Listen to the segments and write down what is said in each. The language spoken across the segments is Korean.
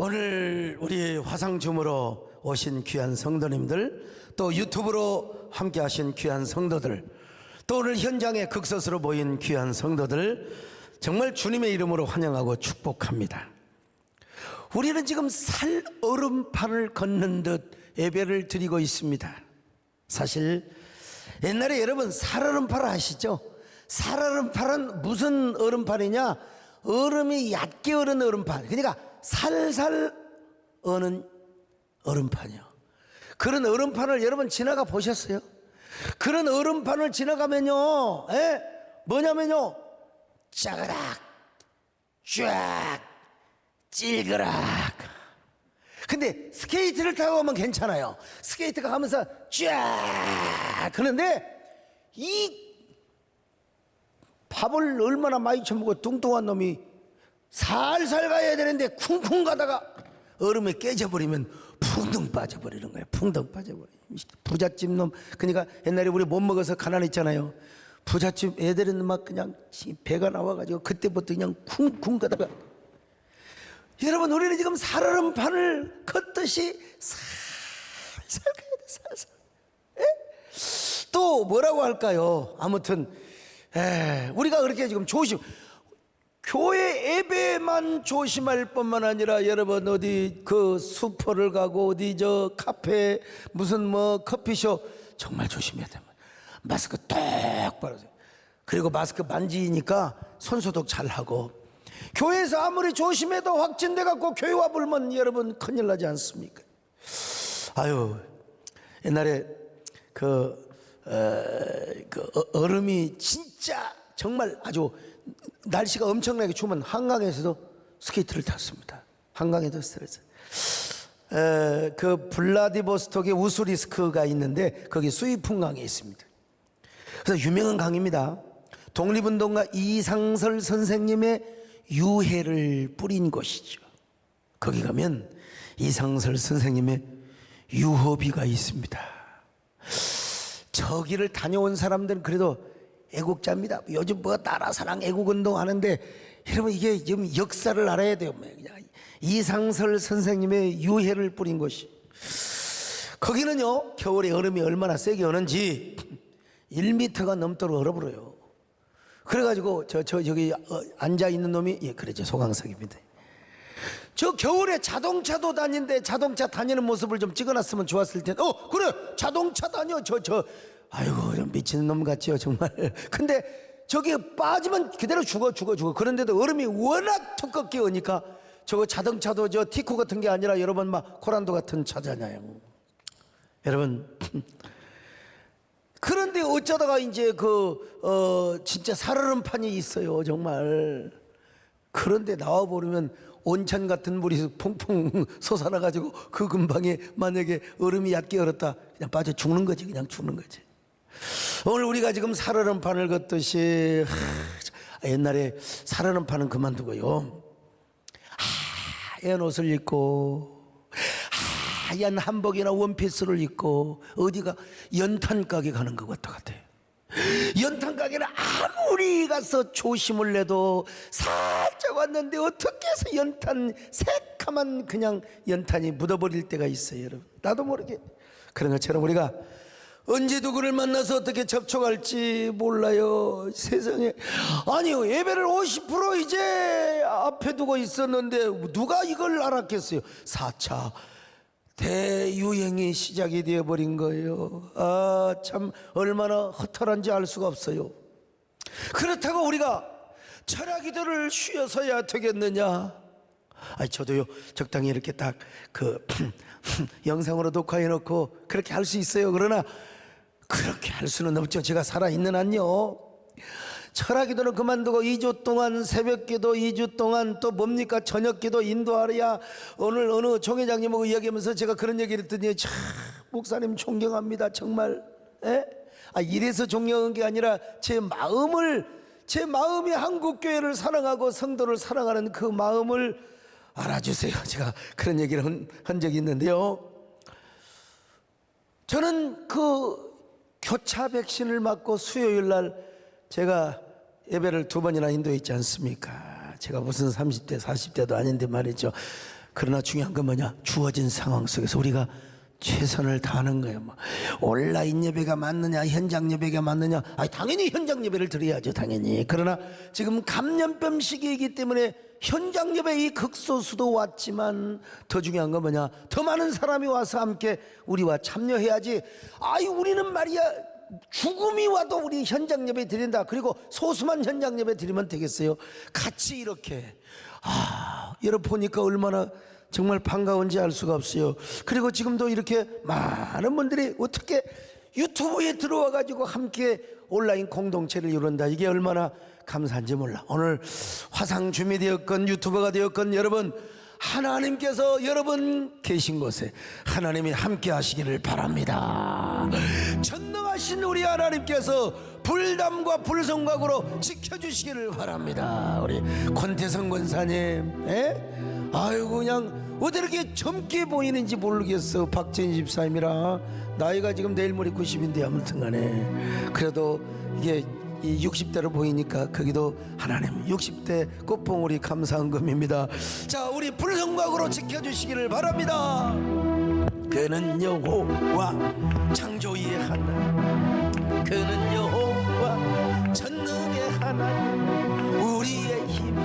오늘 우리 화상줌으로 오신 귀한 성도님들, 또 유튜브로 함께 하신 귀한 성도들, 또 오늘 현장에 극소수로 모인 귀한 성도들, 정말 주님의 이름으로 환영하고 축복합니다. 우리는 지금 살얼음판을 걷는 듯 예배를 드리고 있습니다. 사실 옛날에 여러분 살얼음판 아시죠? 살얼음판은 무슨 얼음판이냐? 얼음이 얕게 얼은 얼음판, 그러니까 살살 어는 얼음판이요. 그런 얼음판을 여러분 지나가 보셨어요? 그런 얼음판을 지나가면요, 뭐냐면요, 짜그락 쫙 찔그락. 근데 스케이트를 타고 가면 괜찮아요. 스케이트가 가면서 쫙 그런데 이 밥을 얼마나 많이 처먹고 뚱뚱한 놈이 살살 가야 되는데 쿵쿵 가다가 얼음에 깨져버리면 풍덩 빠져버리는 거예요. 풍덩 빠져버려요. 부잣집 놈. 그러니까 옛날에 우리 못 먹어서 가난했잖아요. 부잣집 애들은 막 그냥 배가 나와가지고 그때부터 그냥 쿵쿵 가다가, 여러분 우리는 지금 살얼음판을 걷듯이 살살 가야 돼. 살살. 또 뭐라고 할까요? 아무튼 우리가 그렇게 지금 교회 예배만 조심할 뿐만 아니라 여러분 어디 그 슈퍼를 가고 어디 저 카페 무슨 뭐 커피숍 정말 조심해야 됩니다. 마스크 똑바로, 그리고 마스크 만지니까 손소독 잘 하고, 교회에서 아무리 조심해도 확진돼 갖고 교회 와 불면 여러분 큰일 나지 않습니까? 아유, 옛날에 얼음이 진짜 정말 아주 날씨가 엄청나게 추우면 한강에서도 스케이트를 탔습니다. 한강에도 스트레스. 그 블라디보스톡에 우수리스크가 있는데 거기 수이풍강에 있습니다. 그래서 유명한 강입니다. 독립운동가 이상설 선생님의 유해를 뿌린 곳이죠. 거기 가면 이상설 선생님의 유허비가 있습니다. 저기를 다녀온 사람들은 그래도 애국자입니다. 요즘 뭐 나라사랑 애국운동 하는데 여러분 이게 지금 역사를 알아야 돼요. 그냥 이상설 선생님의 유해를 뿌린 곳이, 거기는요 겨울에 얼음이 얼마나 세게 오는지 1m가 넘도록 얼어버려요. 그래가지고 저기 앉아있는 놈이, 예, 그러죠, 소강석입니다. 저 겨울에 자동차도 다니는데 자동차 다니는 모습을 좀 찍어놨으면 좋았을 텐데. 그래, 자동차 다녀. 아이고 좀 미치는 놈 같지요 정말. 근데 저기 빠지면 그대로 죽어. 그런데도 얼음이 워낙 두껍게 오니까 저거 자동차도 저 티코 같은 게 아니라 여러분 막 코란도 같은 차잖아요 여러분. 그런데 어쩌다가 이제 진짜 살얼음판이 있어요 정말. 그런데 나와버리면 온천 같은 물이 퐁퐁 솟아나가지고 그 근방에 만약에 얼음이 얕게 얼었다, 그냥 빠져 죽는 거지. 그냥 죽는 거지. 오늘 우리가 지금 살얼음판을 걷듯이, 옛날에 살얼음판은 그만두고요, 하얀 옷을 입고 하얀 한복이나 원피스를 입고 어디가 연탄 가게 가는 것 같아요. 연탄 가게는 아무리 가서 조심을 해도 살짝 왔는데 어떻게 해서 연탄, 새카만 그냥 연탄이 묻어버릴 때가 있어요 여러분. 나도 모르게. 그런 것처럼 우리가 언제 누구를 만나서 어떻게 접촉할지 몰라요 세상에. 아니요, 예배를 50% 이제 앞에 두고 있었는데 누가 이걸 알았겠어요. 4차 대유행이 시작이 되어버린 거예요. 참 얼마나 허탈한지 알 수가 없어요. 그렇다고 우리가 철야기도를 쉬어서야 되겠느냐? 저도요 적당히 이렇게 딱 영상으로 녹화해놓고 그렇게 할 수 있어요. 그러나 그렇게 할 수는 없죠. 제가 살아있는 한요. 철야기도는 그만두고 2주 동안 새벽기도, 2주 동안 또 뭡니까, 저녁기도 인도하랴. 오늘 어느 총회장님하고 이야기하면서 제가 그런 얘기를 했더니, 참 목사님 존경합니다 정말. 이래서 존경한 게 아니라 제 마음이 한국교회를 사랑하고 성도를 사랑하는 그 마음을 알아주세요. 제가 그런 얘기를 한 적이 있는데요, 저는 교차 백신을 맞고 수요일날 제가 예배를 2번이나 인도했지 않습니까? 제가 무슨 30대 40대도 아닌데 말이죠. 그러나 중요한 건 뭐냐? 주어진 상황 속에서 우리가 최선을 다하는 거예요. 뭐 온라인 예배가 맞느냐, 현장 예배가 맞느냐? 아니, 당연히 현장 예배를 드려야죠, 당연히. 그러나 지금 감염병 시기이기 때문에 현장 예배 이 극소수도 왔지만 더 중요한 건 뭐냐? 더 많은 사람이 와서 함께 우리와 참여해야지. 아이, 우리는 말이야, 죽음이 와도 우리 현장 예배 드린다. 그리고 소수만 현장 예배 드리면 되겠어요? 같이 이렇게. 여러분 보니까 얼마나 정말 반가운지 알 수가 없어요. 그리고 지금도 이렇게 많은 분들이 어떻게 유튜브에 들어와 가지고 함께 온라인 공동체를 이룬다. 이게 얼마나 감사한지 몰라. 오늘 화상 줌이 되었건 유튜버가 되었건 여러분, 하나님께서 여러분 계신 곳에 하나님이 함께 하시기를 바랍니다. 전능하신 우리 하나님께서 불담과 불성각으로 지켜주시기를 바랍니다. 우리 권태성 권사님, 아이고, 그냥 어떻게 이렇게 젊게 보이는지 모르겠어. 박재인 집사님이라 나이가 지금 내일 모레 90인데 아무튼 간에 그래도 이게 이 60대로 보이니까 거기도 하나님 60대 꽃봉오리 감사한 금입니다. 자, 우리 불성각으로 지켜주시기를 바랍니다. 그는 여호와 창조의 하나님, 그는 여호와 전능의 하나님, 우리의 힘이,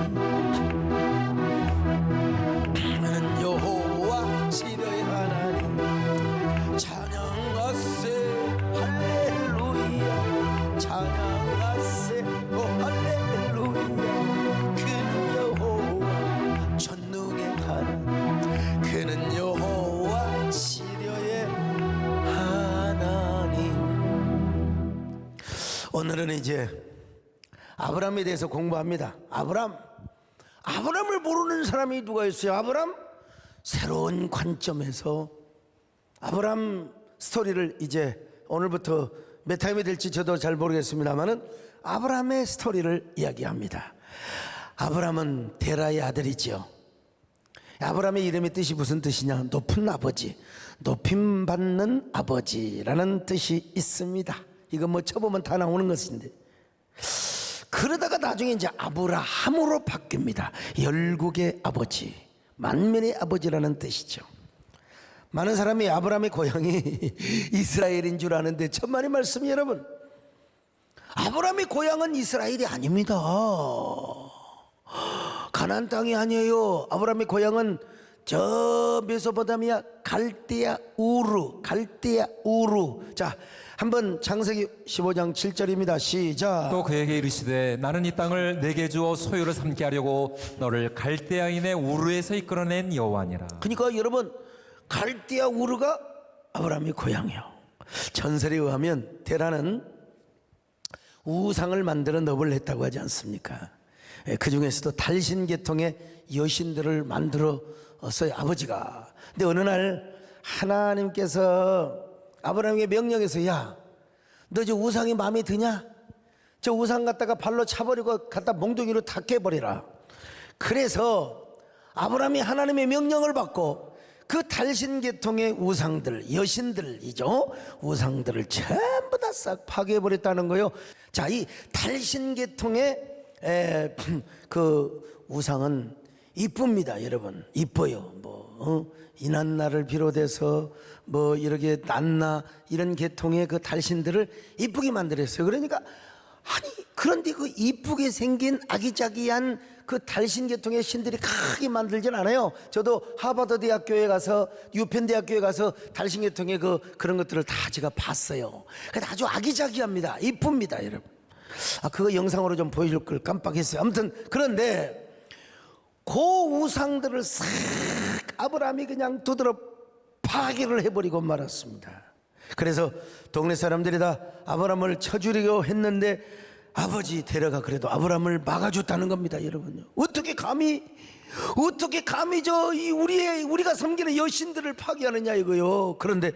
그는 여호와 치료의 하나님. 찬양하세 할렐루야, 찬양하세 오 할렐루야. 그는 여호와 전능의 하나님, 그는 여호와 치료의 하나님. 오늘은 이제 아브람에 대해서 공부합니다. 아브람을 모르는 사람이 누가 있어요? 아브람 새로운 관점에서 아브람 스토리를 이제 오늘부터 몇 타임이 될지 저도 잘 모르겠습니다만은 아브람의 스토리를 이야기합니다. 아브람은 데라의 아들이지요. 아브람의 이름의 뜻이 무슨 뜻이냐? 높은 아버지, 높임받는 아버지라는 뜻이 있습니다. 이거 뭐 쳐보면 다 나오는 것인데, 그러다가 나중에 이제 아브라함으로 바뀝니다. 열국의 아버지, 만민의 아버지라는 뜻이죠. 많은 사람이 아브라함의 고향이 이스라엘인 줄 아는데 천만의 말씀이 여러분, 아브라함의 고향은 이스라엘이 아닙니다. 가나안 땅이 아니에요. 아브라함의 고향은 저 메소포타미아 갈대아 우르. 자, 한번 창세기 15장 7절입니다. 시작. 또 그에게 이르시되 나는 이 땅을 내게 주어 소유를 삼게 하려고 너를 갈대아인의 우르에서 이끌어낸 여호와니라. 그러니까 여러분, 갈대아 우르가 아브라함의 고향이요. 전설에 의하면 데라는 우상을 만들어 넙을 했다고 하지 않습니까? 그 중에서도 달신 계통의 여신들을 만들었어요, 아버지가. 근데 어느 날 하나님께서 아브라함에게 명령해서, 야, 너 저 우상이 마음에 드냐? 저 우상 갖다가 발로 차버리고 갖다 몽둥이로 다 깨버리라. 그래서 아브라함이 하나님의 명령을 받고 그 달신 계통의 우상들, 여신들이죠, 우상들을 전부 다 싹 파괴해버렸다는 거예요. 자, 이 달신 계통의 그 우상은 이쁩니다, 여러분. 이뻐요. 이난나를 비롯해서 뭐 이렇게 난나 이런 계통의 그 달신들을 이쁘게 만들었어요. 그러니까 아니, 그런데 그 이쁘게 생긴 아기자기한 그 달신 계통의 신들이 크게 만들진 않아요. 저도 하버드 대학교에 가서, 유펜 대학교에 가서 달신 계통의 그런 것들을 다 제가 봤어요. 근데 아주 아기자기합니다. 이쁩니다, 여러분. 그거 영상으로 좀 보여줄 걸 깜빡했어요. 아무튼 그런데 그 우상들을 싹 아브라함이 그냥 두드러 파괴를 해버리고 말았습니다. 그래서 동네 사람들이 다 아브라함을 쳐주려고 했는데 아버지 데려가 그래도 아브라함을 막아줬다는 겁니다, 여러분요. 어떻게 감히 우리가 섬기는 여신들을 파괴하느냐 이거요. 그런데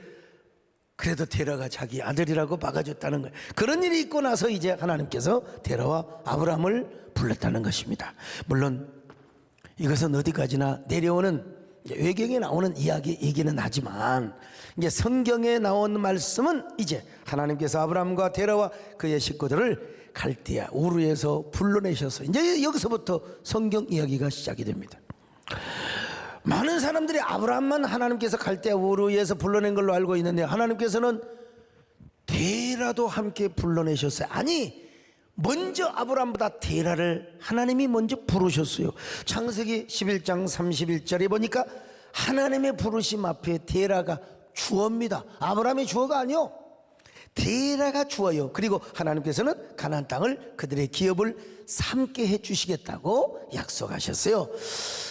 그래도 데려가 자기 아들이라고 막아줬다는 거예요. 그런 일이 있고 나서 이제 하나님께서 데려와 아브라함을 불렀다는 것입니다. 물론 이것은 어디까지나 내려오는 외경에 나오는 얘기는 하지만, 이제 성경에 나온 말씀은 이제 하나님께서 아브라함과 데라와 그의 식구들을 갈대아 우르에서 불러내셔서 이제 여기서부터 성경 이야기가 시작이 됩니다. 많은 사람들이 아브라함만 하나님께서 갈대아 우르에서 불러낸 걸로 알고 있는데 하나님께서는 데라도 함께 불러내셨어요. 아니, 먼저 아브라함보다 데라를 하나님이 먼저 부르셨어요. 창세기 11장 31절에 보니까 하나님의 부르심 앞에 데라가 주어입니다. 아브라함의 주어가 아니요, 데라가 주어요. 그리고 하나님께서는 가나안 땅을 그들의 기업을 삼게 해주시겠다고 약속하셨어요.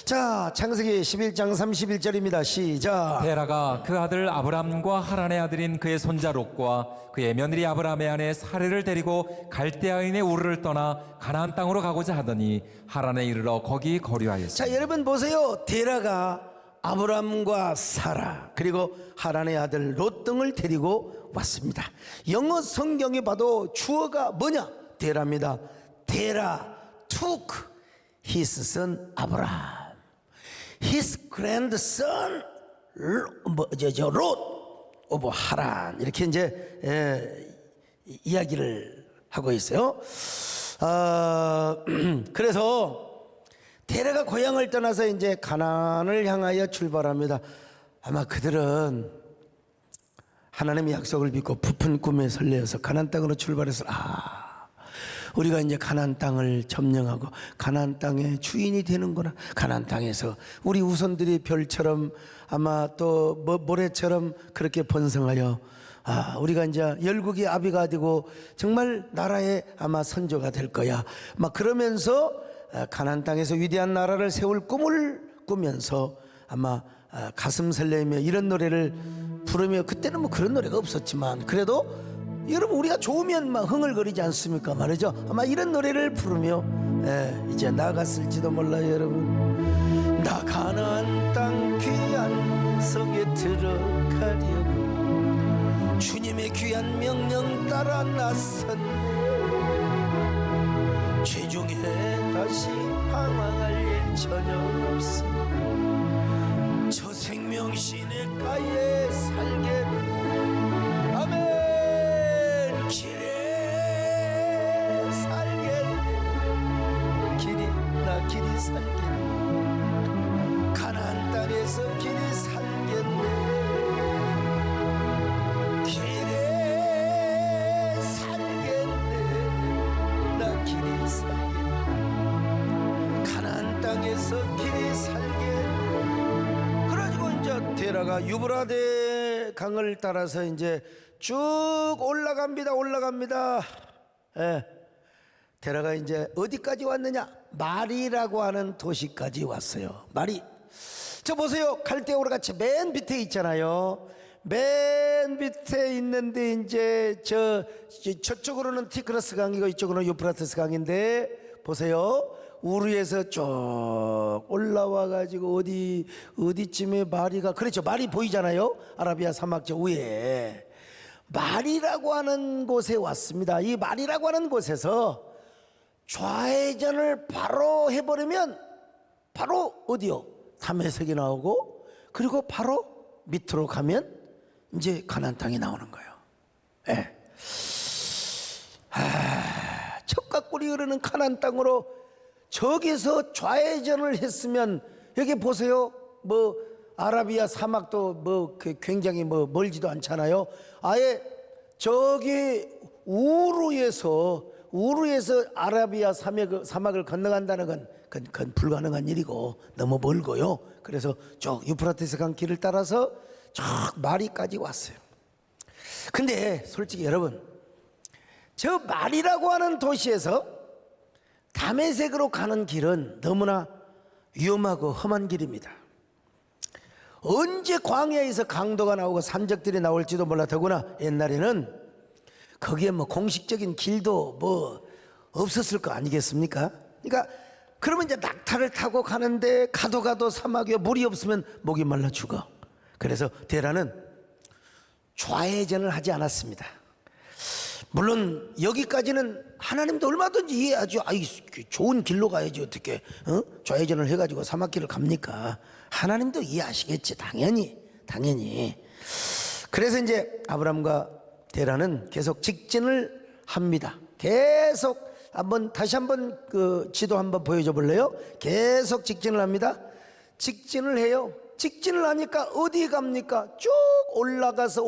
자, 창세기 11장 31절입니다. 시작. 데라가 그 아들 아브람과 하란의 아들인 그의 손자 롯과 그의 며느리 아브람의 아내 사레를 데리고 갈대아인의 우르를 떠나 가나안 땅으로 가고자 하더니 하란에 이르러 거기 거류하였습니다. 자, 여러분 보세요. 데라가 아브람과 사라 그리고 하란의 아들 롯 등을 데리고 왔습니다. 영어 성경에 봐도 주어가 뭐냐? 데라입니다. 데라 took his son 아브람, his grandson 롯 오브 하란, 이렇게 이제 이야기를 하고 있어요. 그래서 데라가 고향을 떠나서 이제 가나안을 향하여 출발합니다. 아마 그들은 하나님의 약속을 믿고 부푼 꿈에 설레어서 가나안 땅으로 출발해서 우리가 이제 가나안 땅을 점령하고 가나안 땅의 주인이 되는구나. 가나안 땅에서 우리 후손들이 별처럼 아마 또 모래처럼 그렇게 번성하여 우리가 이제 열국의 아비가 되고 정말 나라의 아마 선조가 될 거야. 막 그러면서 가나안 땅에서 위대한 나라를 세울 꿈을 꾸면서 아마 가슴 설레며 이런 노래를 부르며, 그때는 뭐 그런 노래가 없었지만 그래도 여러분 우리가 좋으면 막 흥얼거리지 않습니까 말이죠. 아마 이런 노래를 부르며 이제 나갔을지도 몰라요. 여러분, 나 가나안 땅 귀한 성에 들어가려고 주님의 귀한 명령 따라 나섰네. 죄중에 다시 방황할 일 전혀 없어. 저 생명시내가에 살겠네. 아멘. 길에 살겠네. 길이 살겠네. 가나안 땅에서 길이 살겠네. 길에 살겠네. 나 길이 살겠네. 가나안 땅에서 길이 살겠네. 그래가지고 이제 데라가 유브라데 강을 따라서 이제 쭉 올라갑니다. 데라가 이제 어디까지 왔느냐? 마리라고 하는 도시까지 왔어요. 마리. 저 보세요. 갈대오르 같이 맨 밑에 있잖아요. 맨 밑에 있는데 이제 저쪽으로는 티그라스 강이고 이쪽으로는 유프라테스 강인데 보세요. 우르에서 쭉 올라와 가지고 어디쯤에 마리가, 그렇죠, 마리 보이잖아요. 아라비아 사막 저 위에 마리라고 하는 곳에 왔습니다. 이 마리라고 하는 곳에서 좌회전을 바로 해버리면 바로 어디요? 다메섹이 나오고, 그리고 바로 밑으로 가면 이제 가나안 땅이 나오는 거예요. 젖과 꿀이 흐르는 가나안 땅으로 저기서 좌회전을 했으면, 여기 보세요. 뭐 아라비아 사막도 뭐 굉장히 뭐 멀지도 않잖아요. 아예 저기 우르에서 아라비아 사막을 건너간다는 건 불가능한 일이고 너무 멀고요. 그래서 쭉 유프라테스 강 길을 따라서 쭉 마리까지 왔어요. 근데 솔직히 여러분, 저 마리라고 하는 도시에서 다메섹으로 가는 길은 너무나 위험하고 험한 길입니다. 언제 광야에서 강도가 나오고 산적들이 나올지도 몰라. 더구나 옛날에는 거기에 뭐 공식적인 길도 뭐 없었을 거 아니겠습니까? 그러니까 그러면 이제 낙타를 타고 가는데 가도 사막에 물이 없으면 목이 말라 죽어. 그래서 데라는 좌회전을 하지 않았습니다. 물론 여기까지는 하나님도 얼마든지 이해하죠. 좋은 길로 가야지 어떻게 좌회전을 해가지고 사막길을 갑니까? 하나님도 이해하시겠지. 당연히. 그래서 이제 아브람과 데라는 계속 직진을 합니다. 계속 다시 한번 그 지도 한번 보여줘 볼래요? 계속 직진을 합니다. 직진을 해요. 직진을 하니까 어디 갑니까? 쭉 올라가서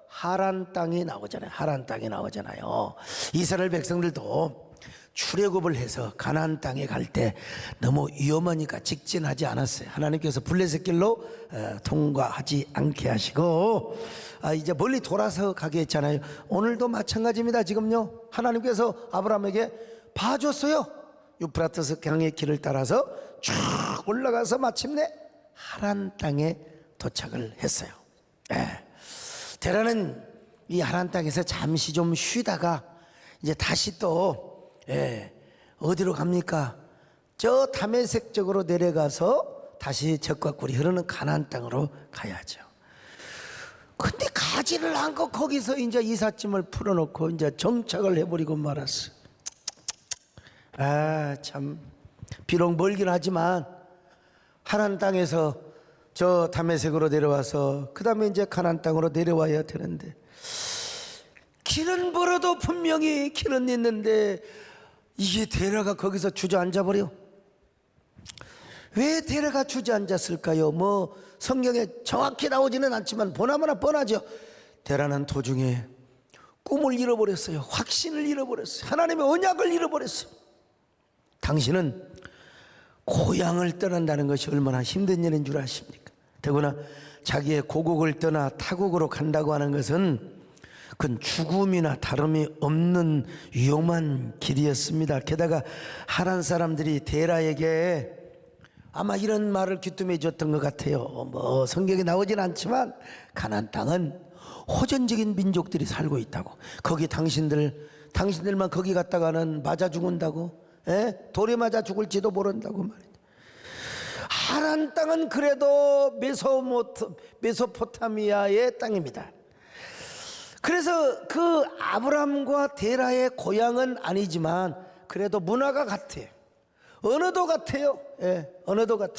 하란 땅이 나오잖아요. 하란 땅이 나오잖아요. 이스라엘 백성들도 출애굽을 해서 가나안 땅에 갈 때 너무 위험하니까 직진하지 않았어요. 하나님께서 블레셋 길로 통과하지 않게 하시고 이제 멀리 돌아서 가게 했잖아요. 오늘도 마찬가지입니다. 지금요, 하나님께서 아브라함에게 봐줬어요. 유프라테스 강의 길을 따라서 쭉 올라가서 마침내 하란 땅에 도착을 했어요. 데라는 이 하란 땅에서 잠시 좀 쉬다가 이제 다시 또 어디로 갑니까? 저 다메섹 쪽으로 내려가서 다시 적과 꿀이 흐르는 가나안 땅으로 가야죠. 근데 가지를 않고 거기서 이제 이삿짐을 풀어놓고 이제 정착을 해버리고 말았어요. 참 비록 멀긴 하지만 하란 땅에서 저 다메섹으로 내려와서 그 다음에 이제 가나안 땅으로 내려와야 되는데 길은 멀어도 분명히 길은 있는데 이게 데라가 거기서 주저앉아 버려. 왜 데라가 주저앉았을까요? 뭐 성경에 정확히 나오지는 않지만 보나마나 뻔하죠. 데라는 도중에 꿈을 잃어버렸어요. 확신을 잃어버렸어요. 하나님의 언약을 잃어버렸어요. 당신은 고향을 떠난다는 것이 얼마나 힘든 일인 줄 아십니까? 더구나 자기의 고국을 떠나 타국으로 간다고 하는 것은 그건 죽음이나 다름이 없는 위험한 길이었습니다. 게다가 하란 사람들이 데라에게 아마 이런 말을 귀뜸해 줬던 것 같아요. 뭐 성경에 나오진 않지만 가나안 땅은 호전적인 민족들이 살고 있다고. 거기 당신들만 거기 갔다가는 맞아 죽는다고. 돌에 맞아 죽을지도 모른다고 말이죠. 하란 땅은 그래도 메소포타미아의 땅입니다. 그래서 그 아브람과 데라의 고향은 아니지만 그래도 문화가 같아요. 언어도 같아요. 언어도 같아요.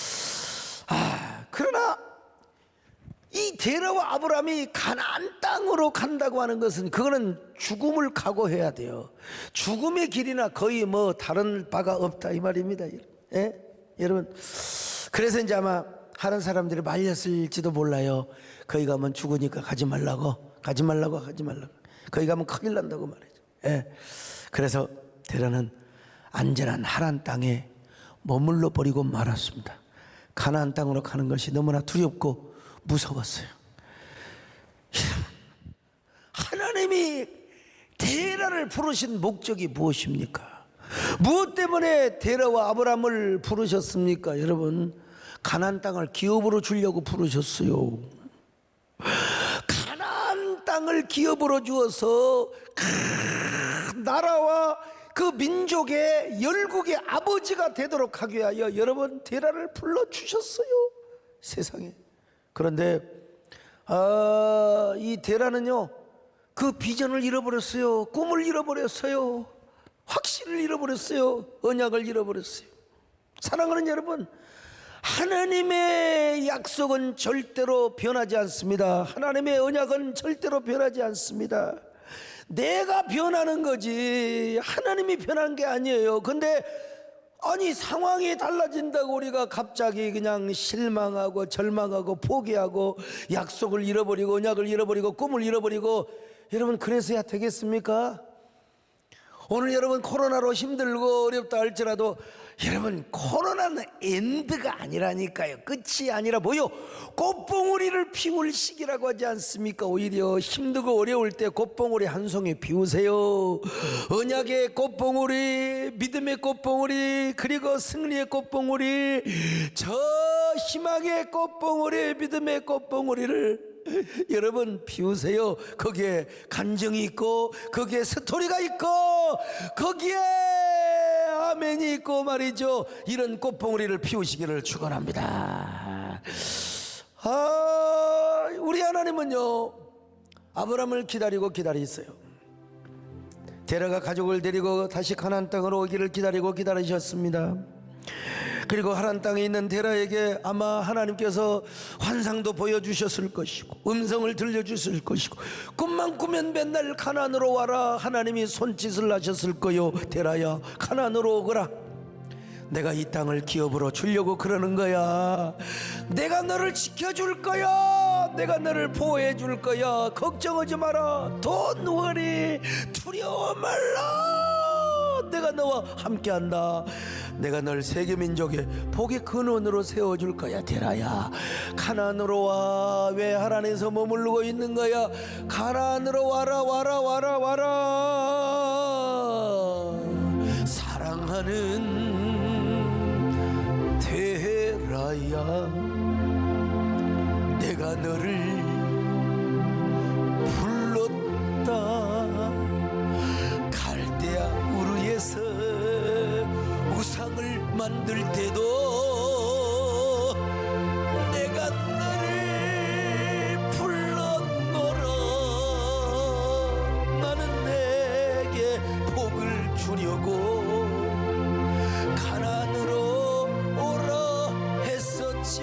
그러나 이 데라와 아브람이 가나안 땅으로 간다고 하는 것은 그거는 죽음을 각오해야 돼요. 죽음의 길이나 거의 뭐 다른 바가 없다 이 말입니다. 여러분, 그래서 이제 아마 하는 사람들이 말렸을지도 몰라요. 거기 가면 죽으니까 가지 말라고. 거기 가면 큰일 난다고 말이죠. 그래서 데라는 안전한 하란 땅에 머물러 버리고 말았습니다. 가나안 땅으로 가는 것이 너무나 두렵고 무서웠어요. 하나님이 데라를 부르신 목적이 무엇입니까? 무엇 때문에 데라와 아브람을 부르셨습니까? 여러분, 가나안 땅을 기업으로 주려고 부르셨어요. 가나안 땅을 기업으로 주어서 나라와 그 민족의 열국의 아버지가 되도록 하기 위하여 여러분 데라를 불러주셨어요. 세상에. 그런데 이 데라는요, 그 비전을 잃어버렸어요. 꿈을 잃어버렸어요. 확신을 잃어버렸어요. 언약을 잃어버렸어요. 사랑하는 여러분, 하나님의 약속은 절대로 변하지 않습니다. 하나님의 언약은 절대로 변하지 않습니다. 내가 변하는 거지 하나님이 변한 게 아니에요. 근데 아니 상황이 달라진다고 우리가 갑자기 그냥 실망하고 절망하고 포기하고 약속을 잃어버리고 언약을 잃어버리고 꿈을 잃어버리고, 여러분 그래서야 되겠습니까? 오늘 여러분 코로나로 힘들고 어렵다 할지라도 여러분 코로나는 엔드가 아니라니까요. 끝이 아니라 뭐요? 꽃봉오리를 피울 시기라고 하지 않습니까? 오히려 힘들고 어려울 때 꽃봉오리 한 송이 피우세요. 언약의 꽃봉오리, 믿음의 꽃봉오리, 그리고 승리의 꽃봉오리, 저 희망의 꽃봉오리, 믿음의 꽃봉오리를 여러분 피우세요. 거기에 감정이 있고 거기에 스토리가 있고 거기에 아멘이 있고 말이죠. 이런 꽃봉오리를 피우시기를 축원합니다. 우리 하나님은요, 아브라함을 기다리고 기다리셨어요. 데라가 가족을 데리고 다시 가나안 땅으로 오기를 기다리고 기다리셨습니다. 그리고 하란 땅에 있는 데라에게 아마 하나님께서 환상도 보여주셨을 것이고 음성을 들려주실 것이고 꿈만 꾸면 맨날 가나안으로 와라 하나님이 손짓을 하셨을 거요. 데라야 가나안으로 오거라. 내가 이 땅을 기업으로 주려고 그러는 거야. 내가 너를 지켜줄 거야. 내가 너를 보호해 줄 거야. 걱정하지 마라. Don't worry. 두려워 말라. 내가 너와 함께한다. 내가 널 세계 민족의 복의 근원으로 세워줄 거야. 데라야, 가나안으로 와. 왜 하란에서 머무르고 있는 거야? 가나안으로 와라, 와라, 와라, 와라. 사랑하는 데라야, 내가 너를 불렀다. 갈대아 우르에서 우상을 만들 때도 내가 너를 불렀노라. 나는 내게 복을 주려고 가나안으로 오라 했었지.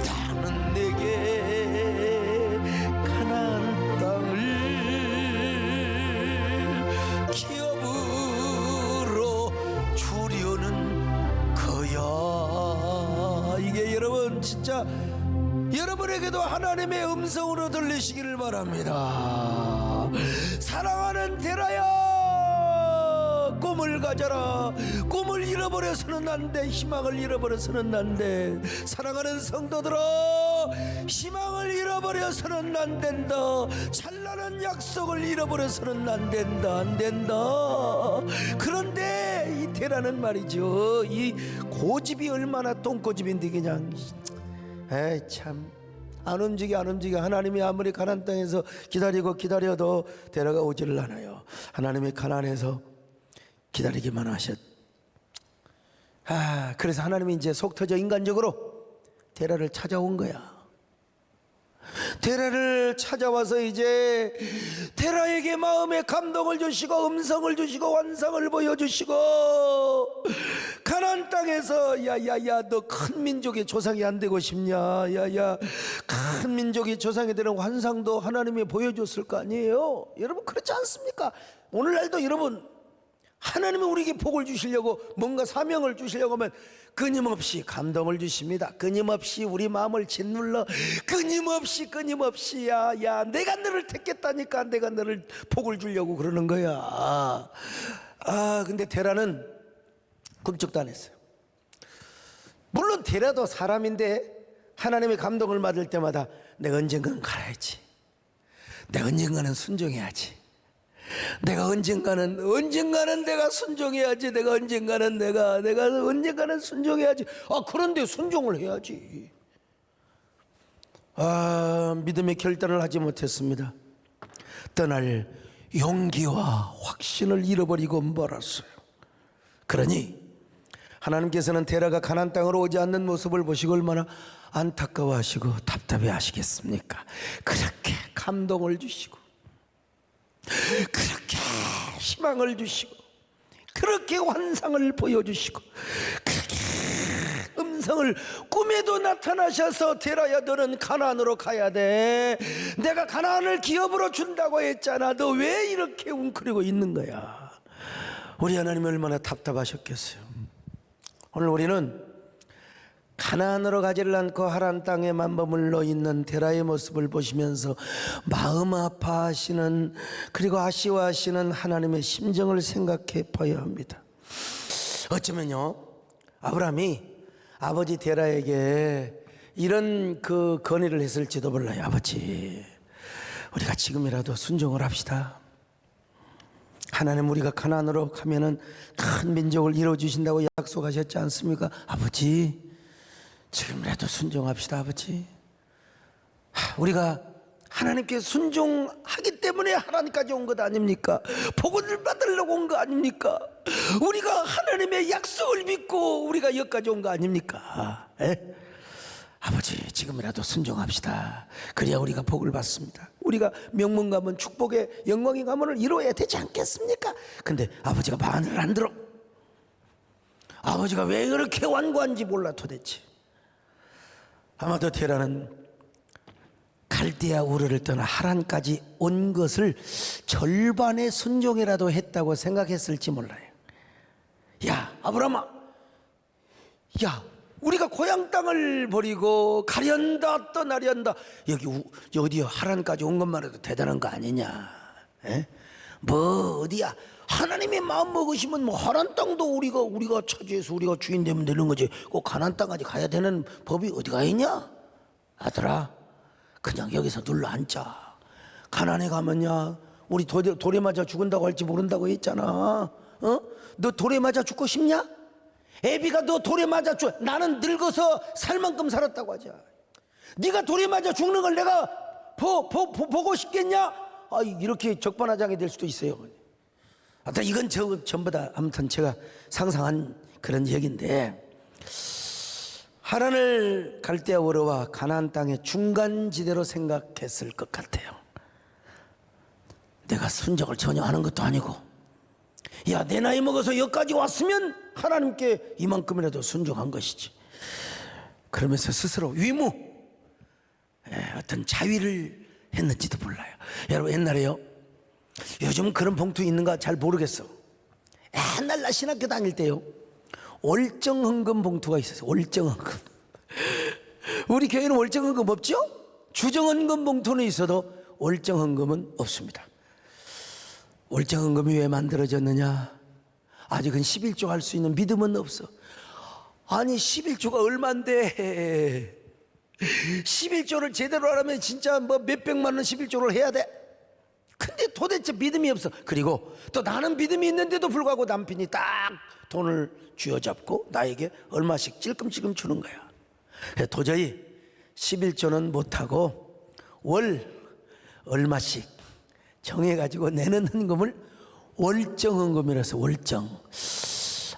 나는 내게 가나안 땅을 기업으로 주려는 거야. 이게 여러분 진짜 여러분에게도 하나님의 음성으로 들리시기를 바랍니다. 사랑하는 데라야, 꿈을 가져라. 꿈을 잃어버려서는 안 돼. 희망을 잃어버려서는 안 돼. 사랑하는 성도들아, 희망을 잃어버려서는 안 된다. 찬란한 약속을 잃어버려서는 안 된다. 안 된다. 그런데 이 데라는 말이죠, 이 고집이 얼마나 똥고집인데 그냥 에이 참 안 움직여 안 움직여. 하나님이 아무리 가나안 땅에서 기다려도 데라가 오지를 않아요. 하나님이 가나안에서 기다리기만 하셨. 그래서 하나님이 이제 속 터져 인간적으로 데라를 찾아온 거야. 데라를 찾아와서 이제 데라에게 마음의 감동을 주시고 음성을 주시고 환상을 보여주시고, 가나안 땅에서 야야야, 너 큰 민족의 조상이 안 되고 싶냐? 야야, 큰 민족의 조상이 되는 환상도 하나님이 보여줬을 거 아니에요? 여러분 그렇지 않습니까? 오늘날도 여러분 하나님이 우리에게 복을 주시려고, 뭔가 사명을 주시려고 하면 끊임없이 감동을 주십니다. 끊임없이 우리 마음을 짓눌러 끊임없이 야 내가 너를 택했다니까, 내가 너를 복을 주려고 그러는 거야. 근데 데라는 꿈쩍도 안 했어요. 물론 데라도 사람인데 하나님의 감동을 받을 때마다 내가 언젠가는 갈아야지, 내가 언젠가는 순종해야지, 내가 언젠가는 내가 순종해야지, 내가 언젠가는 순종해야지. 그런데 순종을 해야지. 믿음의 결단을 하지 못했습니다. 떠날 용기와 확신을 잃어버리고 말았어요. 그러니 하나님께서는 데라가 가나안 땅으로 오지 않는 모습을 보시고 얼마나 안타까워하시고 답답해하시겠습니까? 그렇게 감동을 주시고, 그렇게 희망을 주시고, 그렇게 환상을 보여주시고, 그렇게 음성을 꿈에도 나타나셔서 데라야, 너는 가나안으로 가야 돼. 내가 가나안을 기업으로 준다고 했잖아. 너 왜 이렇게 웅크리고 있는 거야? 우리 하나님이 얼마나 답답하셨겠어요. 오늘 우리는 가나안으로 가지를 않고 하란 땅에만 머물러 있는 데라의 모습을 보시면서 마음 아파하시는, 그리고 아쉬워하시는 하나님의 심정을 생각해 봐야 합니다. 어쩌면요, 아브라함이 아버지 데라에게 이런 그 건의를 했을지도 몰라요. 아버지, 우리가 지금이라도 순종을 합시다. 하나님, 우리가 가나안으로 가면은 큰 민족을 이루어 주신다고 약속하셨지 않습니까? 아버지, 지금이라도 순종합시다. 아버지, 우리가 하나님께 순종하기 때문에 하나님까지 온 것 아닙니까? 복을 받으려고 온 거 아닙니까? 우리가 하나님의 약속을 믿고 우리가 여기까지 온 거 아닙니까? 아버지, 지금이라도 순종합시다. 그래야 우리가 복을 받습니다. 우리가 명문 가문, 축복의 영광의 가문을 이루어야 되지 않겠습니까? 근데 아버지가 말을 안 들어. 아버지가 왜 그렇게 완고한지 몰라 도대체. 아마도 데라는 갈대아 우르를 떠나 하란까지 온 것을 절반의 순종이라도 했다고 생각했을지 몰라요. 야 아브라함아, 야 우리가 고향 땅을 버리고 가련다 떠나련다 여기 어디야 하란까지 온 것만 해도 대단한 거 아니냐? 에? 뭐 어디야? 하나님이 마음 먹으시면 뭐 하란 땅도 우리가 차지해서 우리가 주인 되면 되는 거지. 꼭 가나안 땅까지 가야 되는 법이 어디가 있냐? 아들아, 그냥 여기서 눌러 앉자. 가나안에 가면야 우리 돌에 맞아 죽은다고 할지 모른다고 했잖아. 어? 너 돌에 맞아 죽고 싶냐? 애비가 너 돌에 맞아 죽. 나는 늙어서 살 만큼 살았다고 하자. 네가 돌에 맞아 죽는 걸 내가 보고 싶겠냐? 아, 이렇게 적반하장이 될 수도 있어요. 하여튼 이건 전부 다 아무튼 제가 상상한 그런 얘기인데, 하란을 갈대아우르와 가나안 땅의 중간지대로 생각했을 것 같아요. 내가 순종을 전혀 하는 것도 아니고, 야 내 나이 먹어서 여기까지 왔으면 하나님께 이만큼이라도 순종한 것이지. 그러면서 스스로 위무, 어떤 자위를 했는지도 몰라요. 여러분 옛날에요, 요즘 그런 봉투 있는가 잘 모르겠어. 옛날 나 신학교 다닐 때요, 월정헌금 봉투가 있었어요. 월정헌금. 우리 교회는 월정헌금 없죠? 주정헌금 봉투는 있어도 월정헌금은 없습니다. 월정헌금이 왜 만들어졌느냐? 아직은 11조 할 수 있는 믿음은 없어. 아니 11조가 얼만데 11조를 제대로 하려면 진짜 뭐 몇백만 원 11조를 해야 돼. 근데 도대체 믿음이 없어. 그리고 또 나는 믿음이 있는데도 불구하고 남편이 딱 돈을 쥐어잡고 나에게 얼마씩 찔끔찔끔 주는 거야. 도저히 11조는 못하고 월 얼마씩 정해가지고 내는 헌금을 월정헌금이라서, 월정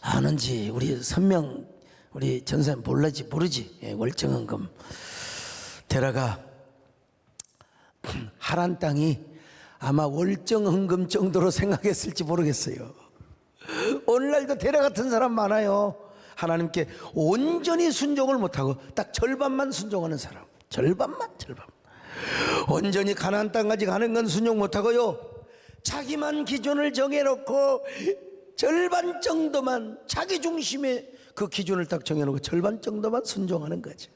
아는지 우리 선명 우리 전사님 모르지. 월정헌금. 데라가 하란 땅이 아마 월정헌금 정도로 생각했을지 모르겠어요. 오늘날도 데라 같은 사람 많아요. 하나님께 온전히 순종을 못하고 딱 절반만 순종하는 사람. 절반. 온전히 가나안 땅까지 가는 건 순종 못하고요, 자기만 기준을 정해놓고 절반 정도만, 자기 중심의 그 기준을 딱 정해놓고 절반 정도만 순종하는 거죠.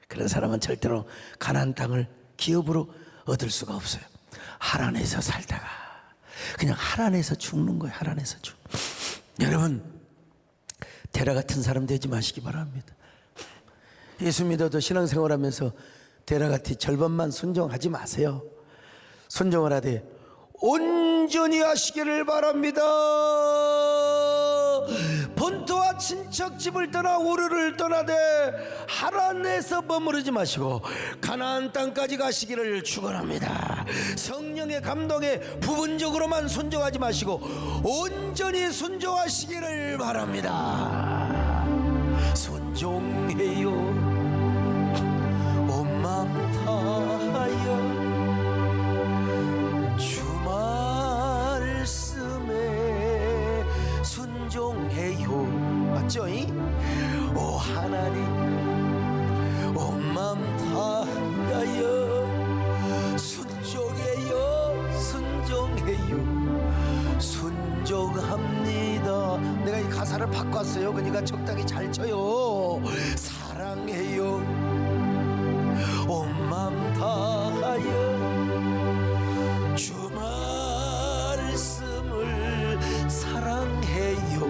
그런 사람은 절대로 가나안 땅을 기업으로 얻을 수가 없어요. 하란에서 살다가 그냥 하란에서 죽는 거예요. 하란에서 죽. 여러분 데라 같은 사람 되지 마시기 바랍니다. 예수 믿어도 신앙생활하면서 데라 같이 절반만 순종하지 마세요. 순종을 하되 온전히 하시기를 바랍니다. 본토와 친척집을 떠나 우르를 떠나되 하란에서 머무르지 마시고 가나안 땅까지 가시기를 축원합니다. 성령의 감동에 부분적으로만 순종하지 마시고 온전히 순종하시기를 바랍니다. 순종해요. 온 마음 다하여 주 말씀에 순종해요. 맞죠? 오 하나님, 온 마음 다하여 순종해요. 순종합니다. 내가 이 가사를 바꿨어요. 그러니까 적당히 잘 쳐요. 사랑해요. 온 마음 다하여 주 말씀을 사랑해요.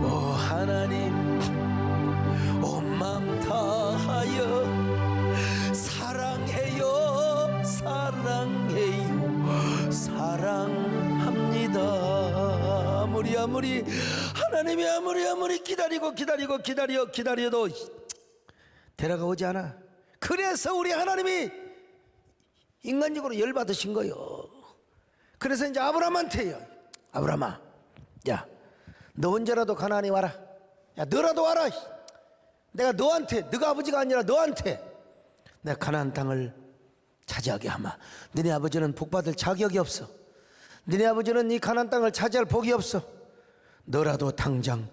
오 하나님, 온 마음 다하여 사랑해요. 사랑합니다. 아무리 하나님이 아무리 기다려도 데라가 오지 않아. 그래서 우리 하나님이 인간적으로 열받으신 거요. 그래서 이제 아브라함한테요, 아브라함아, 야 너 언제라도 가나안에 와라. 야 너라도 와라. 내가 너한테, 너가 아버지가 아니라 너한테 내가 가나안 땅을 차지하게 하마. 너네 아버지는 복받을 자격이 없어. 너네 아버지는 이 가나안 땅을 차지할 복이 없어. 너라도 당장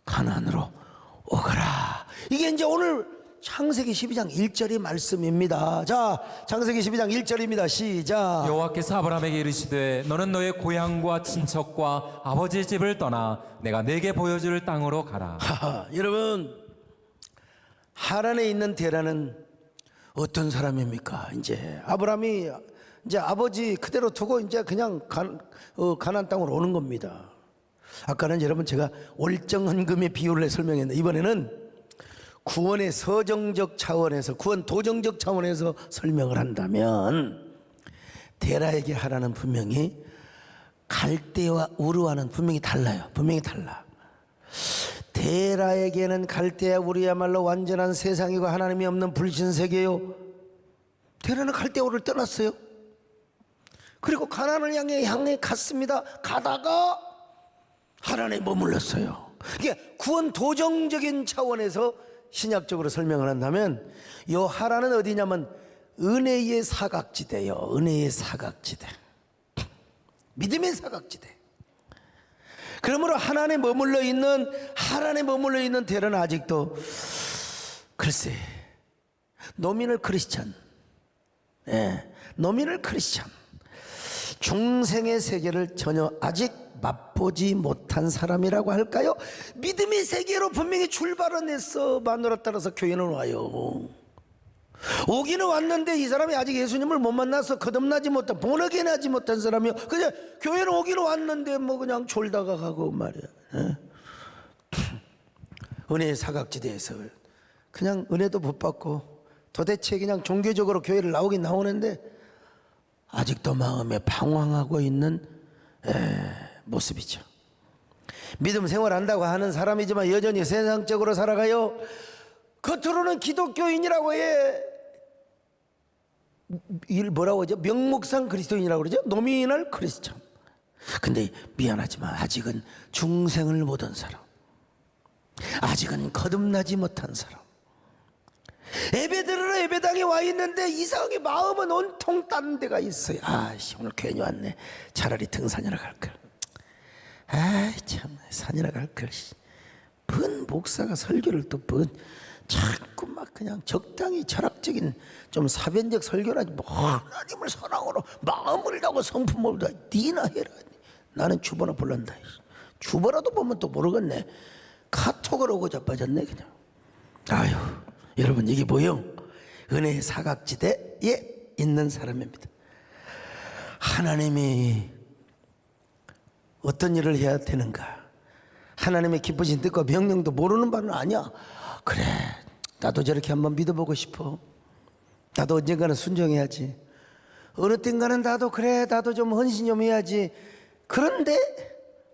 가나안으로 오거라. 이게 이제 오늘 창세기 12장 1절의 말씀입니다. 자, 창세기 12장 1절입니다. 시작. 여호와께서 아브라함에게 이르시되 너는 너의 고향과 친척과 아버지의 집을 떠나 내가 내게 보여줄 땅으로 가라. 하하, 여러분, 하란에 있는 데라는 어떤 사람입니까? 이제 아브라함이 이제 아버지 그대로 두고 이제 그냥 가나안 땅으로 오는 겁니다. 아까는 여러분 제가 월정헌금의 비유를 설명했는데 이번에는 구원의 서정적 차원에서, 구원 도정적 차원에서 설명을 한다면 데라에게 하라는 분명히 갈대와 우르와는 분명히 달라요. 분명히 달라. 데라에게는 갈대와 우르야말로 완전한 세상이고 하나님이 없는 불신세계요. 데라는 갈대와 우르를 떠났어요. 그리고 가나안을 향해 갔습니다. 가다가 하란에 머물렀어요. 이게 구원 도정적인 차원에서 신약적으로 설명을 한다면 이 하란은 어디냐면 은혜의 사각지대요. 은혜의 사각지대, 믿음의 사각지대. 그러므로 하란에 머물러 있는 데라는 아직도 글쎄 노미널 크리스찬, 노미널 크리스찬, 중생의 세계를 전혀 아직 맛보지 못한 사람이라고 할까요? 믿음의 세계로 분명히 출발은 했어. 마누라 따라서 교회는 와요. 오기는 왔는데 이 사람이 아직 예수님을 못 만나서 거듭나지 못한, 본어게인 하지 못한 사람이요. 그냥 교회는 오기는 왔는데 뭐 그냥 졸다가 가고 말이야. 은혜의 사각지대에서 그냥 은혜도 못 받고 도대체 그냥 종교적으로 교회를 나오긴 나오는데 아직도 마음에 방황하고 있는 모습이죠. 믿음 생활한다고 하는 사람이지만 여전히 세상적으로 살아가요. 겉으로는 기독교인이라고 해. 뭐라고 하죠? 명목상 그리스도인이라고 그러죠? 노미널 크리스천. 근데 미안하지만 아직은 중생을 못 온 사람, 아직은 거듭나지 못한 사람, 예배드리러 예배당에 와 있는데 이상하게 마음은 온통 딴 데가 있어요. 아씨, 오늘 괜히 왔네. 차라리 등산이나 갈걸. 아이 참, 산이나 갈걸. 번 목사가 설교를 또 자꾸 막 그냥 적당히 철학적인 좀 사변적 설교를 하지. 뭐 하나님을 사랑으로 마음을 다하고 성품을 다해 니나 해라. 나는 주보나 볼란다. 주보라도 보면 또 모르겠네. 카톡을 오고 자빠졌네 그냥. 아유, 여러분 이게 뭐요? 은혜의 사각지대에 있는 사람입니다. 하나님이 어떤 일을 해야 되는가, 하나님의 기쁘신 뜻과 명령도 모르는 바는 아니야. 그래, 나도 저렇게 한번 믿어보고 싶어. 나도 언젠가는 순종해야지. 어느 땐가는 나도 좀 헌신 좀 해야지. 그런데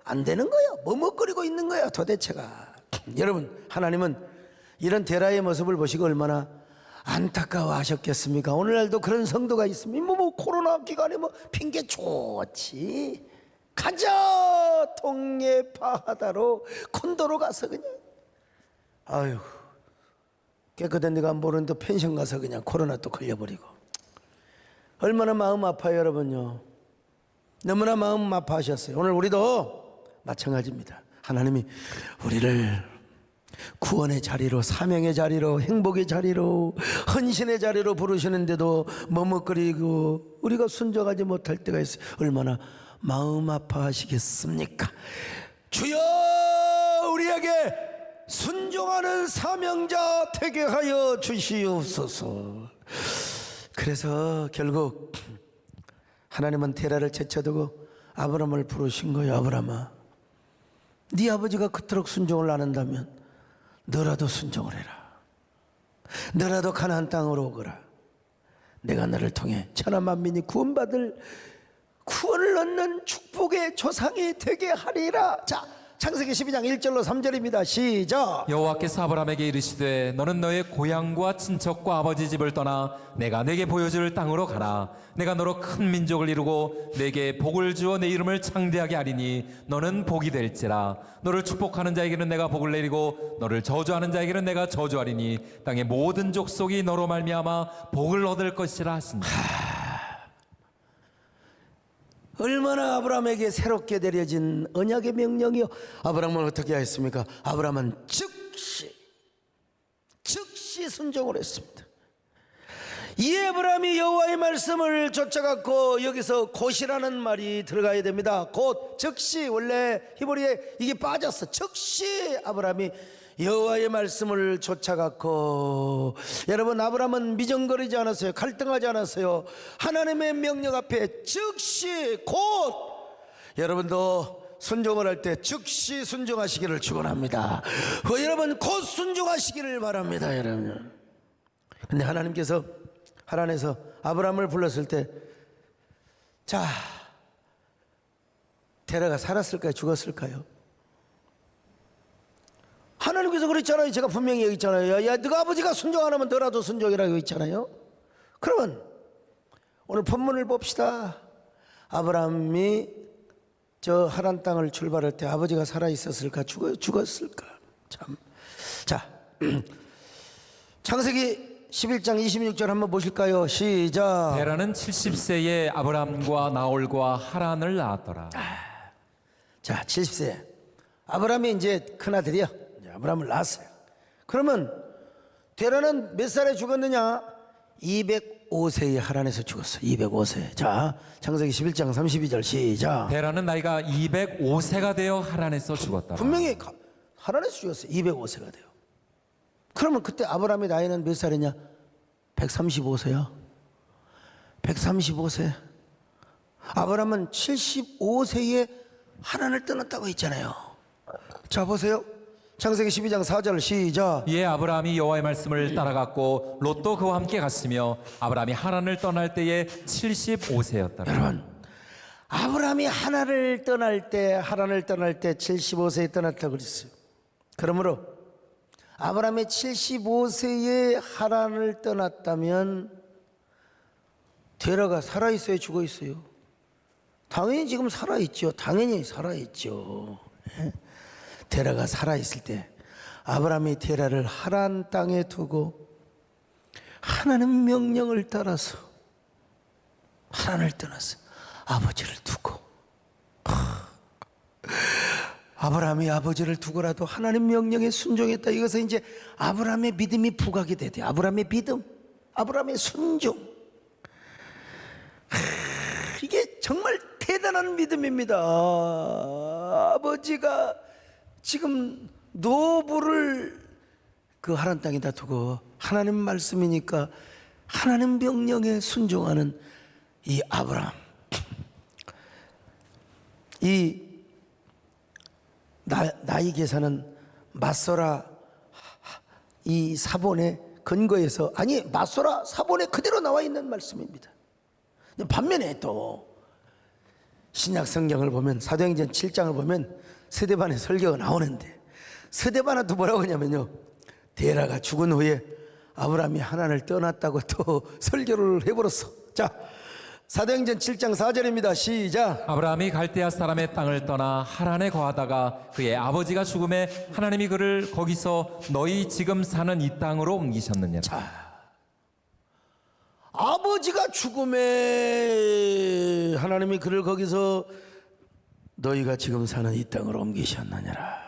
안 되는 거야. 머뭇거리고 있는 거야 도대체가. 여러분, 하나님은 이런 데라의 모습을 보시고 얼마나 안타까워하셨겠습니까? 오늘날도 그런 성도가 있으면 뭐 코로나 기간에 뭐 핑계 좋지. 가자 동해 바다로 콘도로 가서 그냥, 아유, 깨끗한 데가 안 보는데 펜션 가서 그냥 코로나 또 걸려버리고. 얼마나 마음 아파요 여러분요. 너무나 마음 아파하셨어요. 오늘 우리도 마찬가지입니다. 하나님이 우리를 구원의 자리로, 사명의 자리로, 행복의 자리로, 헌신의 자리로 부르시는데도 머뭇거리고 우리가 순종하지 못할 때가 있어요. 얼마나 마음 아파하시겠습니까? 주여, 우리에게 순종하는 사명자 되게 하여 주시옵소서. 그래서 결국 하나님은 데라를 제쳐두고 아브라함을 부르신 거예요. 아브라함아, 네 아버지가 그토록 순종을 안 한다면 너라도 순종을 해라. 너라도 가나안 땅으로 오거라. 내가 너를 통해 천하 만민이 구원을 얻는 축복의 조상이 되게 하리라. 자, 창세기 12장 1절로 3절입니다. 시작. 여호와께서 아브라함에게 이르시되 너는 너의 고향과 친척과 아버지 집을 떠나 내가 내게 보여줄 땅으로 가라. 내가 너로 큰 민족을 이루고 내게 복을 주어 내 이름을 창대하게 하리니 너는 복이 될지라. 너를 축복하는 자에게는 내가 복을 내리고 너를 저주하는 자에게는 내가 저주하리니 땅의 모든 족속이 너로 말미암아 복을 얻을 것이라 하시니. 얼마나 아브라함에게 새롭게 내려진 언약의 명령이요. 아브라함은 어떻게 했습니까? 아브라함은 즉시 즉시 순종을 했습니다. 이 아브라함이 여호와의 말씀을 쫓아갔고, 여기서 곧이라는 말이 들어가야 됩니다. 곧, 즉시. 원래 히브리에 이게 빠졌어. 즉시 아브라함이 여호와의 말씀을 쫓아갔고. 여러분, 아브라함은 미정거리지 않았어요. 갈등하지 않았어요. 하나님의 명령 앞에 즉시 곧. 여러분도 순종을 할 때 즉시 순종하시기를 축원합니다. 여러분, 곧 순종하시기를 바랍니다. 여러분. 근데 하나님께서 하란에서 아브라함을 불렀을 때, 자, 데라가 살았을까요? 죽었을까요? 하나님께서 그랬잖아요. 제가 분명히 얘기했잖아요. 야, 너가 아버지가 순종 안 하면 너라도 순종이라고 했잖아요. 그러면 오늘 본문을 봅시다. 아브라함이 저 하란 땅을 출발할 때 아버지가 살아 있었을까? 죽었을까? 참. 자, 창세기 11장 26절 한번 보실까요? 시작. 데라는 70세에 아브람과 나홀과 하란을 낳았더라. 자, 70세. 아브라함이 이제 큰아들이야. 이제 아브라함을 낳았어요. 그러면 데라는 몇 살에 죽었느냐? 205세에 하란에서 죽었어. 205세. 자, 창세기 11장 32절 시작. 데라는 나이가 205세가 되어 하란에서 죽었더라. 분명히 하란에서 죽었어. 205세가 돼요. 그러면 그때 아브라함의 나이는 몇 살이냐? 135세야. 135세. 아브라함은 75세에 하란을 떠났다고 했잖아요. 자, 보세요. 창세기 12장 4절 시작. 이에 아브라함이 여호와의 말씀을 따라갔고 롯도 그와 함께 갔으며 아브라함이 하란을 떠날 때에 75세였더라. 여러분, 아브라함이 하란을 떠날 때 75세에 떠났다고 그랬어요. 그러므로 아브라함이 75세에 하란을 떠났다면 데라가 살아있어요? 죽어있어요? 당연히 지금 살아있죠. 당연히 살아있죠. 데라가 살아있을 때 아브라함이 데라를 하란 땅에 두고 하나님 명령을 따라서 하란을 떠났어. 아버지를 두고. 아브라함이 아버지를 두고라도 하나님 명령에 순종했다. 이것은 이제 아브라함의 믿음이 부각이 되대. 아브라함의 믿음, 아브라함의 순종. 이게 정말 대단한 믿음입니다. 아버지가 지금 노부를 그 하란 땅에다 두고 하나님 말씀이니까 하나님 명령에 순종하는 이 아브라함. 이 나이 계산은 맞소라 이 사본의 근거에서, 아니, 맞소라 사본에 그대로 나와 있는 말씀입니다. 반면에 또 신약 성경을 보면, 사도행전 7장을 보면 스데반의 설교가 나오는데, 스데반은 또 뭐라고 하냐면요, 데라가 죽은 후에 아브라함이 하나님을 떠났다고 또 설교를 해버렸어. 자, 사도행전 7장 4절입니다. 시작. 아브라함이 갈대아 사람의 땅을 떠나 하란에 거하다가 그의 아버지가 죽음에 하나님이 그를 거기서 너희 지금 사는 이 땅으로 옮기셨느니라. 아버지가 죽음에 하나님이 그를 거기서 너희가 지금 사는 이 땅으로 옮기셨느니라.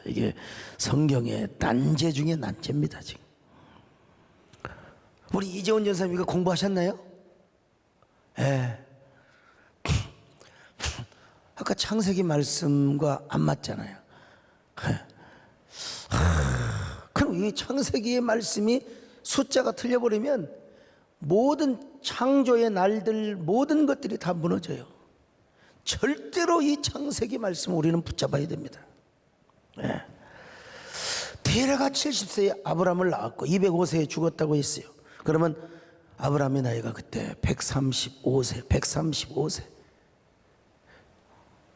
이게 성경의 난제 중에 난제입니다. 지금 우리 이재훈 전사님 이거 공부하셨나요? 예. 아까 창세기 말씀과 안 맞잖아요. 그럼 이 창세기의 말씀이 숫자가 틀려버리면 모든 창조의 날들, 모든 것들이 다 무너져요. 절대로 이 창세기 말씀 우리는 붙잡아야 됩니다. 예. 데라가 70세에 아브라함을 낳았고 205세에 죽었다고 했어요. 그러면 아브라함의 나이가 그때 135세.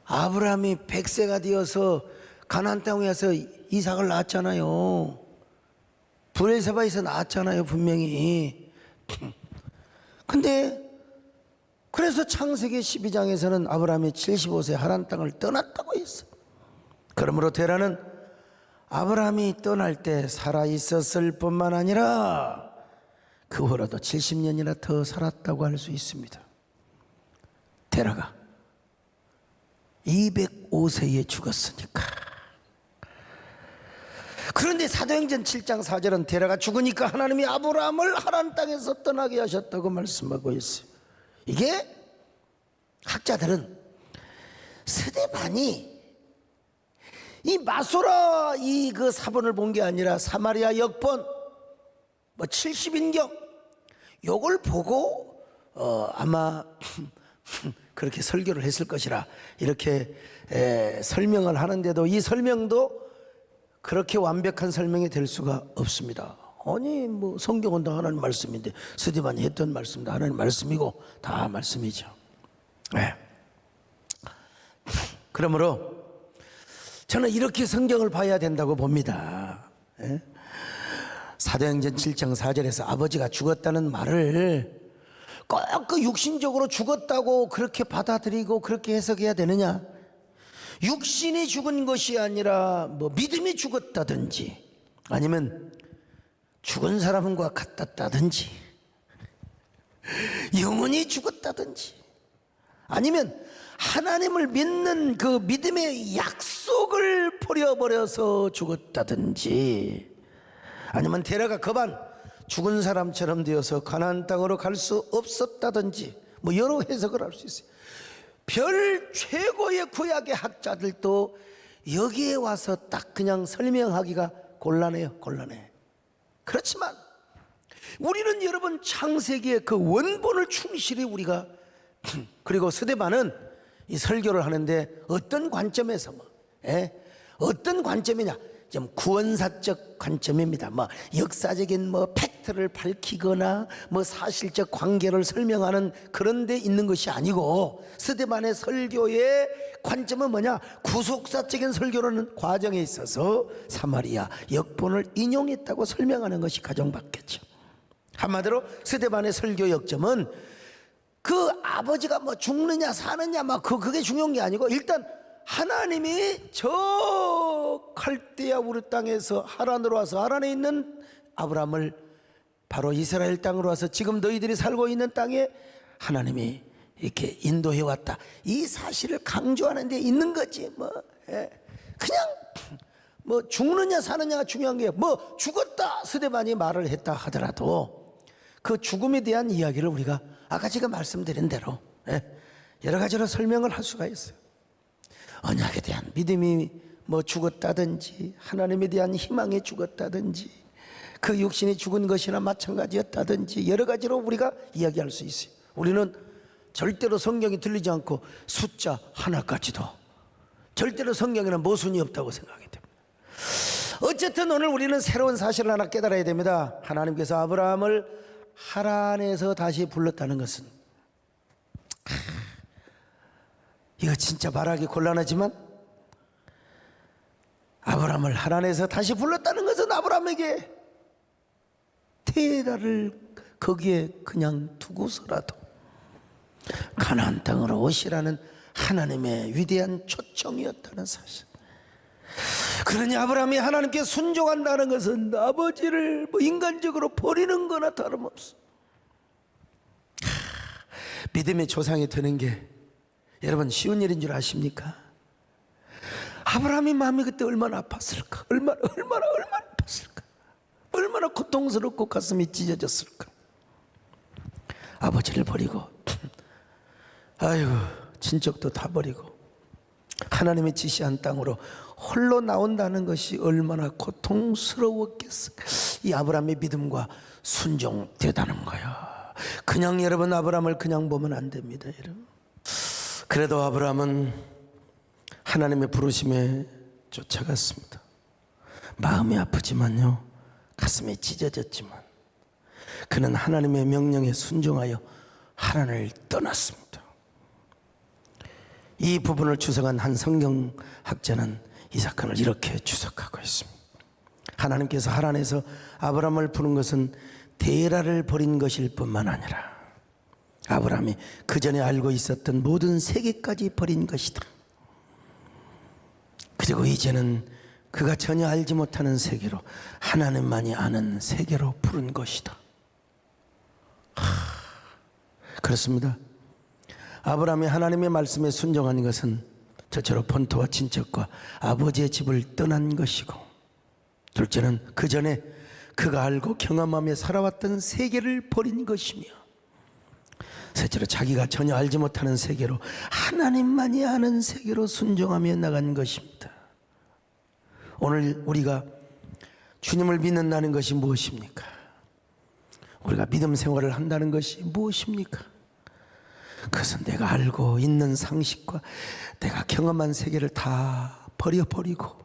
아브라함이 100세가 되어서 가나안 땅에 와서 이삭을 낳았잖아요. 브엘세바에서 낳았잖아요, 분명히. 근데 그래서 창세기 12장에서는 아브라함이 75세 하란 땅을 떠났다고 했어. 그러므로 데라는 아브라함이 떠날 때 살아 있었을 뿐만 아니라 그 후로도 70년이나 더 살았다고 할 수 있습니다. 데라가 205세에 죽었으니까. 그런데 사도행전 7장 4절은 데라가 죽으니까 하나님이 아브라함을 하란 땅에서 떠나게 하셨다고 말씀하고 있어요. 이게 학자들은 스데반이 이 마소라 이 그 사본을 본 게 아니라 사마리아 역본 뭐 70인경 요걸 보고 아마 그렇게 설교를 했을 것이라 이렇게 설명을 하는데도 이 설명도 그렇게 완벽한 설명이 될 수가 없습니다. 아니 뭐 성경은 다 하나님 말씀인데 스데반이 했던 말씀도 하나님 말씀이고 다 말씀이죠. 네. 그러므로 저는 이렇게 성경을 봐야 된다고 봅니다. 예? 사도행전 7장 4절에서 아버지가 죽었다는 말을 꼭 그 육신적으로 죽었다고 그렇게 받아들이고 그렇게 해석해야 되느냐? 육신이 죽은 것이 아니라 뭐 믿음이 죽었다든지 아니면 죽은 사람과 같았다든지 영혼이 죽었다든지 아니면 하나님을 믿는 그 믿음의 약속을 버려버려서 죽었다든지 아니면 데라가 거반 죽은 사람처럼 되어서 가나안 땅으로 갈 수 없었다든지 뭐 여러 해석을 할 수 있어요. 별 최고의 구약의 학자들도 여기에 와서 딱 그냥 설명하기가 곤란해요. 곤란해. 그렇지만 우리는 여러분 창세기의 그 원본을 충실히 우리가 그리고 스데반은 이 설교를 하는데 어떤 관점에서 어떤 관점이냐? 좀 구원사적 관점입니다. 뭐 역사적인 뭐 팩트를 밝히거나 뭐 사실적 관계를 설명하는 그런 데 있는 것이 아니고 스데반의 설교의 관점은 뭐냐? 구속사적인 설교라는 과정에 있어서 사마리아 역본을 인용했다고 설명하는 것이 가정받겠죠. 한마디로 스데반의 설교 역점은 그 아버지가 뭐 죽느냐 사느냐 막 그게 중요한 게 아니고 일단 하나님이 저 갈대아 우르 땅에서 하란으로 와서 하란에 있는 아브라함을 바로 이스라엘 땅으로 와서 지금 너희들이 살고 있는 땅에 하나님이 이렇게 인도해 왔다 이 사실을 강조하는 데 있는 거지 뭐 그냥 뭐 죽느냐 사느냐가 중요한 게 뭐 죽었다 스데반이 말을 했다 하더라도 그 죽음에 대한 이야기를 우리가 아까 제가 말씀드린 대로 여러 가지로 설명을 할 수가 있어요. 언약에 대한 믿음이 뭐 죽었다든지 하나님에 대한 희망이 죽었다든지 그 육신이 죽은 것이나 마찬가지였다든지 여러 가지로 우리가 이야기할 수 있어요. 우리는 절대로 성경이 틀리지 않고 숫자 하나까지도 절대로 성경에는 모순이 없다고 생각이 됩니다. 어쨌든 오늘 우리는 새로운 사실을 하나 깨달아야 됩니다. 하나님께서 아브라함을 하란에서 다시 불렀다는 것은 이거 진짜 말하기 곤란하지만 아브라함을 하란에서 다시 불렀다는 것은 아브라함에게 테라를 거기에 그냥 두고서라도 가나안 땅으로 오시라는 하나님의 위대한 초청이었다는 사실. 그러니 아브라함이 하나님께 순종한다는 것은 아버지를 뭐 인간적으로 버리는 거나 다름없어. 믿음의 조상이 되는 게 여러분 쉬운 일인 줄 아십니까? 아브라함의 마음이 그때 얼마나 아팠을까? 얼마나 아팠을까? 얼마나 고통스럽고 가슴이 찢어졌을까? 아버지를 버리고 아이고 친척도 다 버리고 하나님의 지시한 땅으로 홀로 나온다는 것이 얼마나 고통스러웠겠을까? 이 아브라함의 믿음과 순종 대단한 거야. 그냥 여러분 아브라함을 그냥 보면 안 됩니다, 여러분. 그래도 아브라함은 하나님의 부르심에 쫓아갔습니다. 마음이 아프지만요, 가슴이 찢어졌지만 그는 하나님의 명령에 순종하여 하란을 떠났습니다. 이 부분을 추석한 한 성경학자는 이 사건을 이렇게 추석하고 있습니다. 하나님께서 하란에서 아브라함을 부른 것은 데라를 버린 것일 뿐만 아니라 아브라함이 그 전에 알고 있었던 모든 세계까지 버린 것이다. 그리고 이제는 그가 전혀 알지 못하는 세계로, 하나님만이 아는 세계로 부른 것이다. 그렇습니다. 아브라함이 하나님의 말씀에 순종한 것은 저처럼 본토와 친척과 아버지의 집을 떠난 것이고, 둘째는 그 전에 그가 알고 경험하며 살아왔던 세계를 버린 것이며, 셋째로 자기가 전혀 알지 못하는 세계로, 하나님만이 아는 세계로 순종하며 나간 것입니다. 오늘 우리가 주님을 믿는다는 것이 무엇입니까? 우리가 믿음 생활을 한다는 것이 무엇입니까? 그것은 내가 알고 있는 상식과 내가 경험한 세계를 다 버려버리고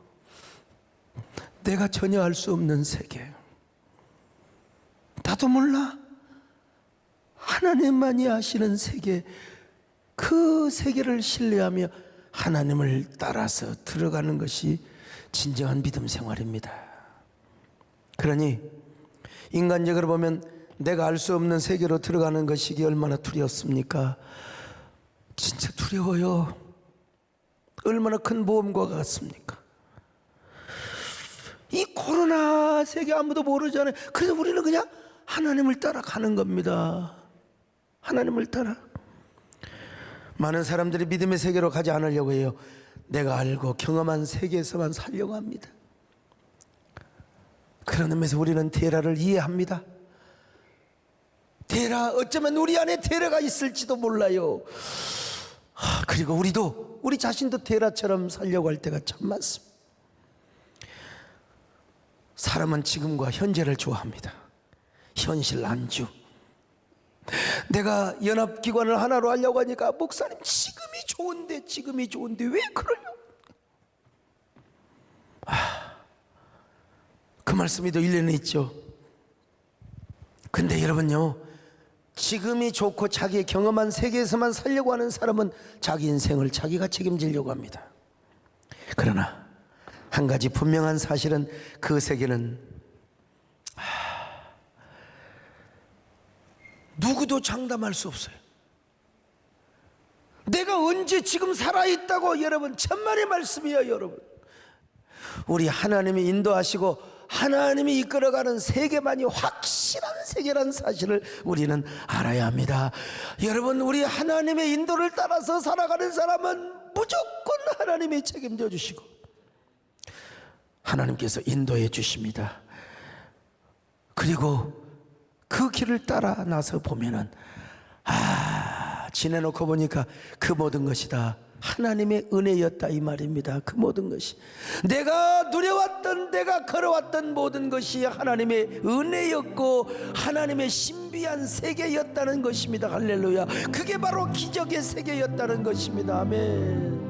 내가 전혀 알 수 없는 세계, 나도 몰라 하나님만이 아시는 세계, 그 세계를 신뢰하며 하나님을 따라서 들어가는 것이 진정한 믿음 생활입니다. 그러니 인간적으로 보면 내가 알 수 없는 세계로 들어가는 것이 얼마나 두렵습니까? 진짜 두려워요. 얼마나 큰 모험과 같습니까? 이 코로나 세계 아무도 모르잖아요. 그래서 우리는 그냥 하나님을 따라가는 겁니다. 하나님을 따라. 많은 사람들이 믿음의 세계로 가지 않으려고 해요. 내가 알고 경험한 세계에서만 살려고 합니다. 그런 의미에서 우리는 테라를 이해합니다. 테라, 어쩌면 우리 안에 테라가 있을지도 몰라요. 그리고 우리 자신도 테라처럼 살려고 할 때가 참 많습니다. 사람은 지금과 현재를 좋아합니다. 현실 안주. 내가 연합기관을 하나로 하려고 하니까 목사님 지금이 좋은데 왜 그러려고? 그 말씀이 또 일리는 있죠. 근데 여러분요, 지금이 좋고 자기의 경험한 세계에서만 살려고 하는 사람은 자기 인생을 자기가 책임지려고 합니다. 그러나 한 가지 분명한 사실은 그 세계는 누구도 장담할 수 없어요. 내가 언제 지금 살아있다고, 여러분 천만의 말씀이에요. 여러분, 우리 하나님이 인도하시고 하나님이 이끌어가는 세계만이 확실한 세계라는 사실을 우리는 알아야 합니다. 여러분, 우리 하나님의 인도를 따라서 살아가는 사람은 무조건 하나님이 책임져 주시고 하나님께서 인도해 주십니다. 그리고 그 길을 따라 나서 보면은 지내놓고 보니까 그 모든 것이 다 하나님의 은혜였다, 이 말입니다. 그 모든 것이, 내가 누려왔던, 내가 걸어왔던 모든 것이 하나님의 은혜였고 하나님의 신비한 세계였다는 것입니다. 할렐루야. 그게 바로 기적의 세계였다는 것입니다. 아멘.